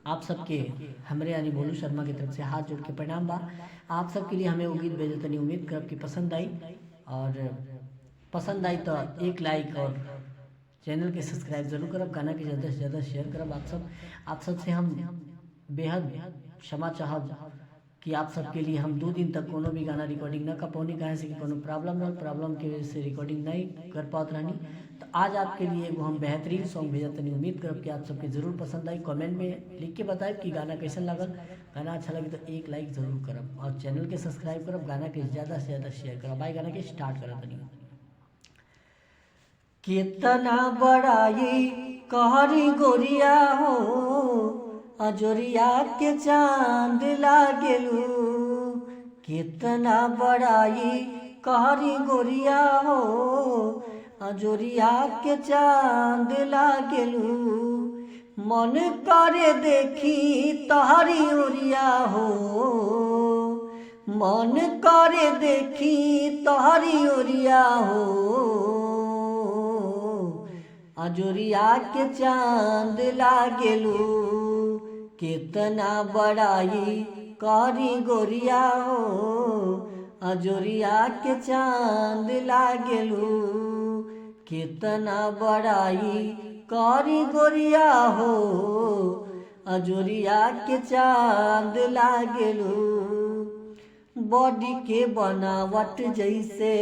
आप सबके हमरे यानी भोलू शर्मा की तरफ से हाथ जोड़ के प्रणाम बा। आप सबके लिए हमें वो गीत भेजे तनी, उम्मीद करब कि पसंद आई। और पसंद आई तो एक लाइक और चैनल के सब्सक्राइब जरूर करब, गाना के ज़्यादा से ज़्यादा शेयर करब। आप सब से हम बेहद क्षमा चाहब कि आप सबके लिए हम 2 दिन तक कोनो भी गाना रिकॉर्डिंग न कर पौनी, कहे से कि कोनो प्रॉब्लम की वजह से रिकॉर्डिंग नहीं कर पात रहनी। तो आज आपके लिए एगो हम बेहतरीन सॉन्ग भेजा तनी, उम्मीद करब कि आप सबके ज़रूर पसंद आई। कमेंट में लिख के बताएं कि गाना कैसन लागल। गाना अच्छा लगे तो एक लाइक ज़रूर करब और चैनल के सब्सक्राइब करब, गाना के ज़्यादा से ज़्यादा शेयर करब। भाई गाना के स्टार्ट करब तनी। कितना बड़ाई कहरी गोरिया हो, अजोरिया के चांद लागेलू। कितना बड़ाई कहरी गोरिया हो, अजोरिया के चांद लागेलू। मन करे देखी तहरी ओरिया हो, मन करे देखी तहरी ओरिया हो। अजोरिया के चांद लागेलू। कितना बड़ाई करी गोरिया हो, अजोरिया के चांद लागेलू। कितना बड़ाई करी गोरिया हो, अजोरिया के चांद लागेलू। बॉडी के बनावट जैसे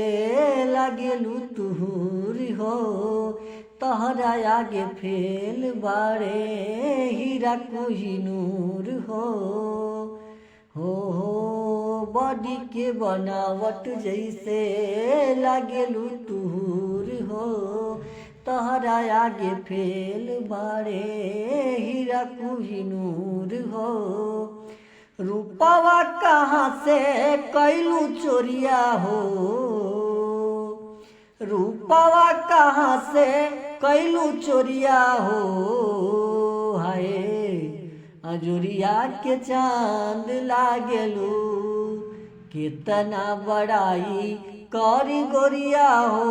लागेलू तुहूर हो, तहरा आगे फेल बारे हीरा कोहिनूर हो। बॉडी के बनावट जैसे लागेलू तुहूर हो, तहरा आगे फेल बारे हीरा कोहिनूर हो। रूपावा कहाँ से कैलू चोरिया हो, रूपावा कहाँ से कैलू चोरिया हो। हाय अजोरिया के चांद लागेलू। कितना बड़ाई करी गोरिया हो,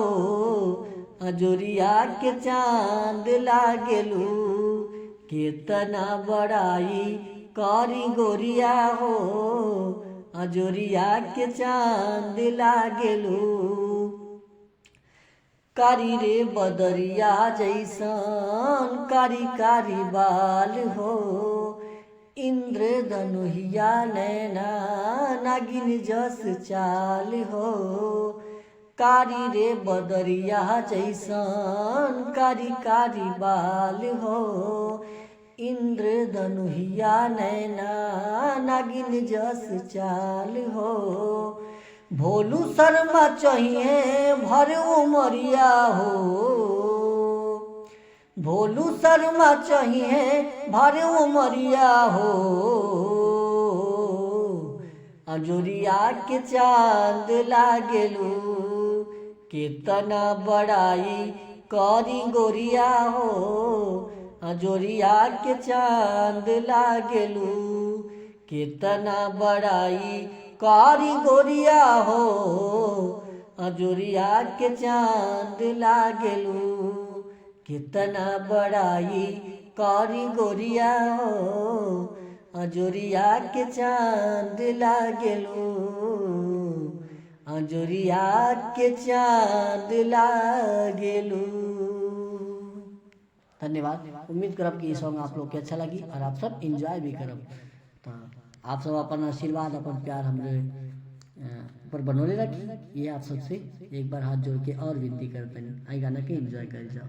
अजोरिया के चांद लागेलू। कितना बड़ाई करी गोरिया हो, अजोरिया के चांद लागेलू। कारी रे बदरिया जैसन कारी कारी बाल हो, इंद्र धनुहिया नैना नागिन जस चाल हो। कारी रे बदरिया जैसन कारी कारी बाल हो, इंद्र धनुहिया नैना नागिन जस चाल हो। भोलू शर्मा चाहिए भर उमरिया हो, भोलू शर्मा चाहिए भर उमरिया हो। अजोरिया के चांद लागेलू। कितना बड़ाई करी गोरिया हो, अजोरिया के चांद लागेलू। कितना बड़ाई कारी गोरिया हो, अजोरिया के चांद लागेलू। कितना बड़ाई कारी गोरिया हो, अजोरिया के चांद लागेलू। अजोरिया के चांद लागेलू। धन्यवाद। उम्मीद करब कि ये सॉन्ग आप लोग के अच्छा लगी और आप सब एंजॉय भी करब। तो आप सब अपन आशीर्वाद अपन प्यार हमरे ऊपर बनोले रखी। ये आप सबसे एक बार हाथ जोड़ के और विनती करते हैं, आई गाना के एंजॉय कर जाओ।